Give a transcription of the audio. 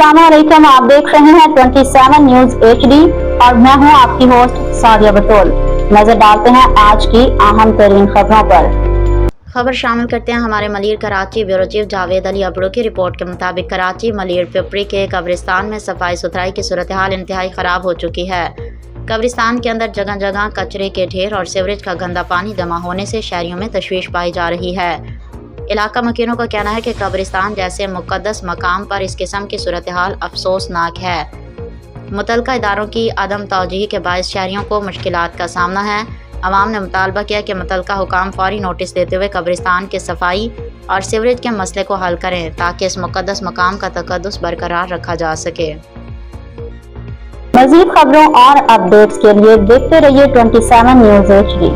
अस्सलाम वालेकुम, आप देख रहे हैं 27 न्यूज HD और मैं हूं आपकी होस्ट सादिया बतौल। नजर डालते हैं आज की अहम तरीन खबरों पर। खबर शामिल करते हैं हमारे मलियर कराची ब्यूरो चीफ जावेद अली अबड़ू की रिपोर्ट के मुताबिक कराची मलियर पपरी के कब्रस्तान में सफाई सुथराई की सूरतहाल इंतहाई ख़राब हो चुकी है। कब्रिस्तान के अंदर जगह जगह कचरे के ढेर और सीवरेज का गंदा पानी जमा होने से शहरियों में तशवीश पाई जा रही है। इलाका मकीनों का कहना है कि कब्रिस्तान जैसे मुक़द्दस मकाम पर इस किस्म की सूरतहाल अफसोसनाक है। मुतल्लिका इदारों की अदम तौजीह के बायस शहरियों को मुश्किलात का सामना है। अवाम ने मुतालबा किया कि मुतल्लिका हुकाम फौरी नोटिस देते हुए कब्रिस्तान के सफाई और सीवरेज के मसले को हल करें ताकि इस मुक़द्दस मकाम का तक़द्दुस बरकरार रखा जा सके। मज़ीद खबरों और अपडेट्स के लिए देखते रहिए 27 न्यूज HD।